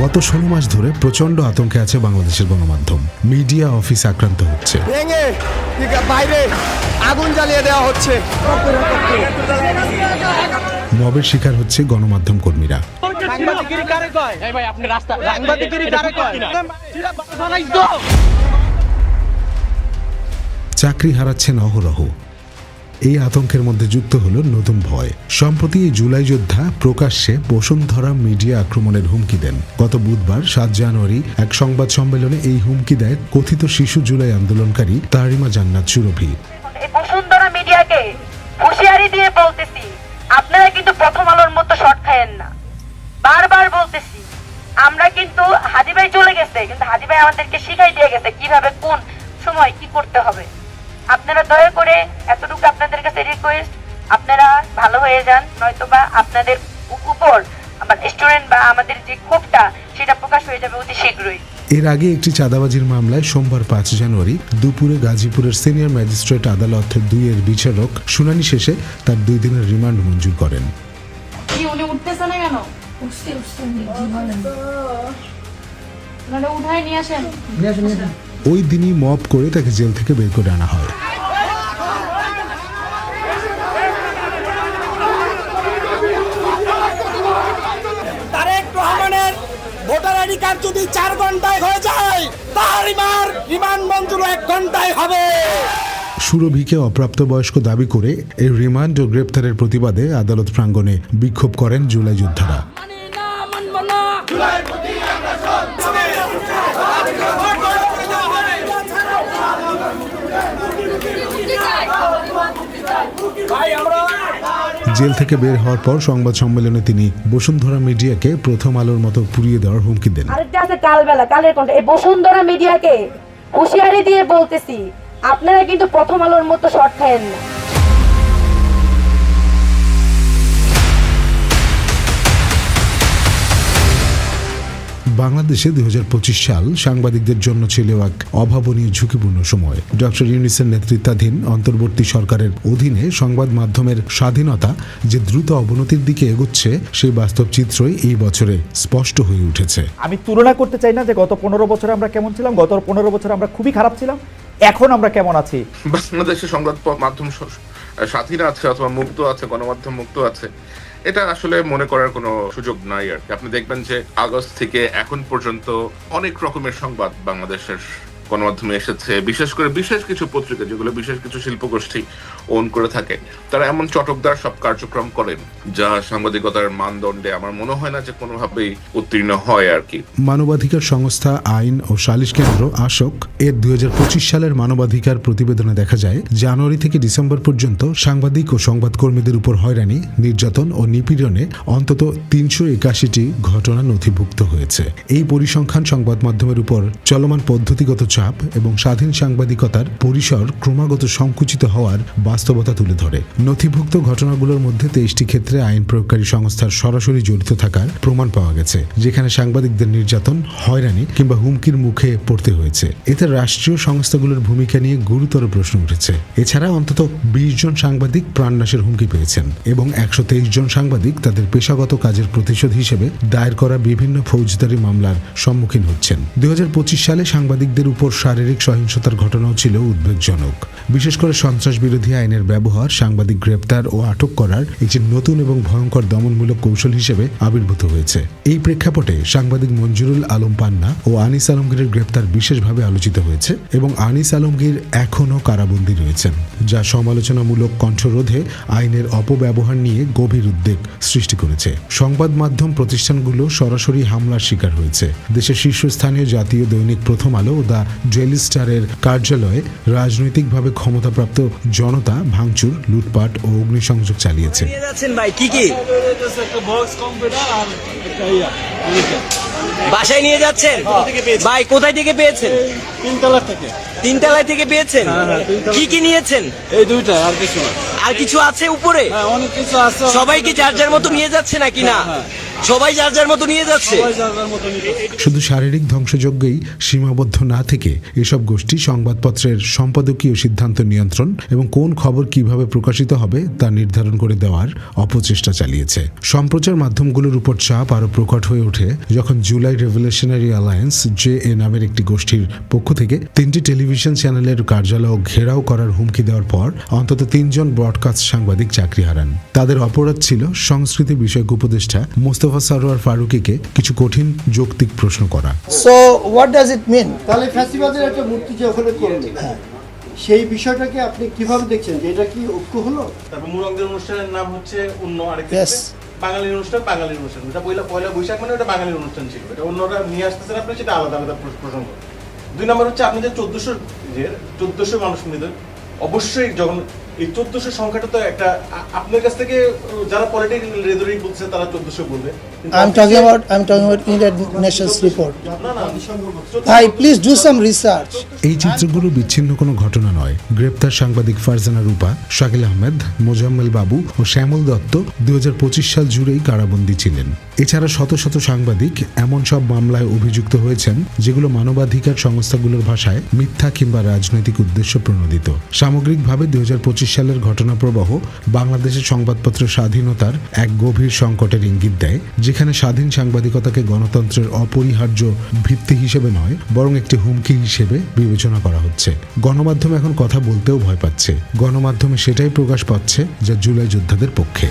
গত 16 মাস ধরে প্রচন্ড আতঙ্কে আছে বাংলাদেশের গণমাধ্যম। মিডিয়া অফিস আক্রান্ত হচ্ছে, বাইরে আগুন জ্বালিয়ে দেওয়া হচ্ছে, মবের শিকার হচ্ছে গণমাধ্যম কর্মীরা। চাকরি হারাচ্ছেন অহরহ। এই আতঙ্কের মধ্যে যুক্ত হলো নতুন ভয়। সম্প্রতি এই জুলাই যোদ্ধা প্রকাশ্যে বসুন্ধরা মিডিয়া আক্রমণের হুমকি দেন। গত বুধবার 7 জানুয়ারি এক সংবাদ সম্মেলনে এই হুমকি দেয় কথিত শিশু জুলাই আন্দোলনকারী তারিমা জান্নাত সুরভি। বসুন্ধরা মিডিয়াকে হুঁশিয়ারি দিয়ে বলতেছি, আপনারা কিন্তু প্রথম আলোর মতো শর্ট খায়েন না। বারবার বলতেছি, আমরা কিন্তু হাজি ভাই চলে গেছে, কিন্তু হাজি ভাই আমাদেরকে শিখাই দিয়ে গেছে কিভাবে কোন সময় কি করতে হবে। আপনারা দয়া করে এতটুকু আপনাদের কাছে রিকোয়েস্ট, আপনারা ভালো হয়ে যান, নয়তোবা আপনাদের উপর আমার স্টুডেন্ট বা আমাদের যে ক্ষোভটা সেটা প্রকাশ হয়ে যাবে অতি শীঘ্রই। এর আগে একটি চাঁদাবাজির মামলায় সোমবার 5 জানুয়ারি দুপুরে গাজীপুরের সিনিয়র ম্যাজিস্ট্রেট আদালত 2-এর বিচারক শুনানি শেষে তার 2 দিনের রিমান্ড মঞ্জুর করেন। ওই দিনই মব করে তাকে জেল থেকে বের করে আনা হয়। ভোটার আইডি কার্ড যদি 4 ঘন্টায় হয়ে যায়, তার রিমান্ড মঞ্জুর 1 ঘন্টায় হবে। সুরভিকে অপ্রাপ্তবয়স্ক দাবি করে এই রিমান্ড ও গ্রেপ্তারের প্রতিবাদে আদালত প্রাঙ্গণে বিক্ষোভ করেন জুলাই যোদ্ধারা। জেল থেকে বের হওয়ার পর সংবাদ সম্মেলনে তিনি বসুন্ধরা মিডিয়াকে প্রথম আলোর মতো পুড়িয়ে দেওয়ার হুমকি দেন। আরেকটা আছে কালবেলা, কালের কণ্ঠ। এই বসুন্ধরা মিডিয়াকে হুঁশিয়ারি দিয়ে বলতেছি, আপনারা কিন্তু প্রথম আলোর মতো শর্ট খায়েন না। বাংলাদেশে 2025 সাল সাংবাদিকদের জন্য ছিল এক অভাবনীয় ঝুঁকিপূর্ণ সময়। ডক্টর ইউনূসের নেতৃত্বাধীন অন্তর্বর্তী সরকারের অধীনে সংবাদ মাধ্যমের স্বাধীনতা যে দ্রুত অবনতির দিকে এগোচ্ছে, সেই বাস্তব চিত্রই এই বছরে স্পষ্ট হয়ে উঠেছে। আমি তুলনা করতে চাই না যে গত 15 বছরে আমরা কেমন ছিলাম, গত 15 বছরে আমরা খুবই খারাপ ছিলাম, এখন আমরা কেমন আছি। বাংলাদেশের সংবাদ মাধ্যম স্বাধীন আছে অথবা মুক্ত আছে, গণমাধ্যম মুক্ত আছে, এটা আসলে মনে করার কোনো সুযোগ নাই আর কি। আপনি দেখবেন যে আগস্ট থেকে এখন পর্যন্ত অনেক রকমের সংবাদ বাংলাদেশের গণমাধ্যমে এসেছে, বিশেষ করে বিশেষ কিছু পত্রিকা যেগুলো বিশেষ কিছু শিল্পগোষ্ঠী ওন করে থাকে, তারা এমন চটকদার সব কার্যক্রম করেন যা সাংবাদিকতার মানদণ্ডে আমার মনে হয় না যে কোনোভাবেই উত্তীর্ণ হয় আর কি। মানবাধিকার সংস্থা আইন ও সালিশ কেন্দ্র আশোক এর 2025 সালের মানবাধিকার প্রতিবেদনে দেখা যায়, জানুয়ারি থেকে ডিসেম্বর পর্যন্ত সাংবাদিক ও সংবাদকর্মীদের উপর হয়রানি, নির্যাতন ও নিপীড়নে অন্তত 381টি ঘটনা নথিভুক্ত হয়েছে। এই পরিসংখ্যান সংবাদ মাধ্যমের উপর চলমান পদ্ধতিগত চাপ এবং স্বাধীন সাংবাদিকতার পরিসর ক্রমাগত সংকুচিত হওয়ার বাস্তবতা তুলে ধরে। নথিভুক্ত ঘটনাগুলোর মধ্যে 23টি ক্ষেত্রে আইন প্রয়োগকারী সংস্থার সরাসরি জড়িত থাকার প্রমাণ পাওয়া গেছে, যেখানে সাংবাদিকদের নির্যাতন, হয়রানি কিংবা হুমকির মুখে পড়তে হয়েছে। এতে রাষ্ট্রীয় সংস্থাগুলোর ভূমিকা নিয়ে গুরুতর প্রশ্ন উঠেছে। এছাড়া অন্তত 20 জন সাংবাদিক প্রাণনাশের হুমকি পেয়েছেন এবং 123 জন সাংবাদিক তাদের পেশাগত কাজের প্রতিশোধ হিসেবে দায়ের করা বিভিন্ন ফৌজদারি মামলার সম্মুখীন হচ্ছেন। 2025 সালে সাংবাদিকদের উপর শারীরিক সহিংসতার ঘটনাও ছিল উদ্বেগজনক। বিশেষ করে সন্ত্রাস বিরোধী আইনের ব্যবহার সাংবাদিক গ্রেপ্তার ও আটক করার একটি নতুন এবং ভয়ঙ্কর দমনমূলক কৌশল হিসেবে আবির্ভূত হয়েছে। এই প্রেক্ষাপটে সাংবাদিক মঞ্জুরুল আলম পান্না ও আনিস আলমগীরের গ্রেপ্তার বিশেষভাবে আলোচিত হয়েছে এবং আনিস আলমগীর এখনও কারাবন্দী রয়েছেন, যা সমালোচনামূলক কণ্ঠরোধে আইনের অপব্যবহার নিয়ে গভীর উদ্বেগ সৃষ্টি করেছে। সংবাদ মাধ্যম প্রতিষ্ঠানগুলো সরাসরি হামলার শিকার হয়েছে। দেশের শীর্ষস্থানীয় জাতীয় দৈনিক প্রথম আলো ও দ্য ডেইলি স্টারের কার্যালয়ে রাজনৈতিকভাবে ক্ষমতাপ্রাপ্ত জনতা ভাঙচুর, লুটপাট ও অগ্নিসংযোগ চালিয়েছে। বাসায় নিয়ে যাচ্ছেন ভাই? কোথায় থেকে পেয়েছেন? 3 তলা থেকে পেয়েছেন? কি কি নিয়েছেন? এই 2টা, আর কিছু না। আর কিছু আছে উপরে? অনেক কিছু আছে। সবাই কি যার যার মতো নিয়ে যাচ্ছে নাকি না? সবাই যার যার মতো নিয়ে যাচ্ছে। শুধু শারীরিক ধ্বংসযজ্ঞেই সীমাবদ্ধ না থেকে এসব গোষ্ঠী সংবাদপত্রের সম্পাদকীয় সিদ্ধান্ত নিয়ন্ত্রণ এবং কোন খবর কিভাবে প্রকাশিত হবে তা নির্ধারণ করে দেওয়ার অপচেষ্টা চালিয়েছে। সম্প্রচার মাধ্যমগুলোর উপর চাপ আরও প্রকট হয়ে ওঠে যখন জুলাই রেভলিউশনারি অ্যালায়েন্স JA নামের একটি গোষ্ঠীর পক্ষ থেকে 3টি টেলিভিশন চ্যানেলের কার্যালয় ঘেরাও করার হুমকি দেওয়ার পর অন্তত 3 জন ব্রডকাস্ট সাংবাদিক চাকরি হারান। তাদের অপরাধ ছিল সংস্কৃতি বিষয়ক উপদেষ্টা মোস্তফা সরোয়ার ফারুকীকে কিছু কঠিন যৌক্তিক প্রশ্ন করা। So what does it mean? তাহলে ফ্যাসিবাদের একটা মূর্তি যে ওখানে করলেন, সেই বিষয়টাকে আপনি কিভাবে দেখছেন, যে এটা কি ঐক্য হলো? তারপর মুরগদের অনুষ্ঠানের নাম হচ্ছে অন্য আরেক Yes. বাঙালির অনুষ্ঠান, বাঙালির অনুষ্ঠান, ওটা পয়লা বৈশাখ মানে ওটা বাঙালির অনুষ্ঠান ছিল, এটা অন্যরা নিয়ে আসতেছেন আপনি, সেটা আলাদা আলাদা প্রসঙ্গ। 2 নম্বর হচ্ছে আপনি যে 1400 মানুষ নিতেন, অবশ্যই যখন এই 1400 সংখ্যাটা তো একটা আপনার কাছ থেকে যারা পলিটিক্যাল রেজরিং বলছে তারা 1400 বলবে। I'm talking about United Nations report. না না Hi, please do some research. এই চিত্রগুলো বিচ্ছিন্ন কোনো ঘটনা নয়। গ্রেপ্তার সাংবাদিক ফারজানা রূপা, শাকিল আহমেদ, মোজাম্মেল বাবু ও শ্যামল দত্ত 2025 সাল জুড়েই কারাবন্দী ছিলেন। এছাড়া শত শত সাংবাদিক এমন সব মামলায় অভিযুক্ত হয়েছেন যেগুলো মানবাধিকার সংস্থাগুলোর ভাষায় মিথ্যা কিংবা রাজনৈতিক উদ্দেশ্য প্রণোদিত। সামগ্রিকভাবে 2025 সালের ঘটনা প্রবাহ বাংলাদেশের সংবাদপত্র স্বাধীনতার এক গভীর সংকটের ইঙ্গিত দেয়, যেখানে স্বাধীন সাংবাদিকতাকে গণতন্ত্রের অপরিহার্য ভিত্তি হিসেবে নয় বরং একটি হুমকি হিসেবে বিবেচনা করা হচ্ছে। গণমাধ্যম এখন কথা বলতেও ভয় পাচ্ছে। গণমাধ্যমে সেটাই প্রকাশ পাচ্ছে যা জুলাই যোদ্ধাদের পক্ষে।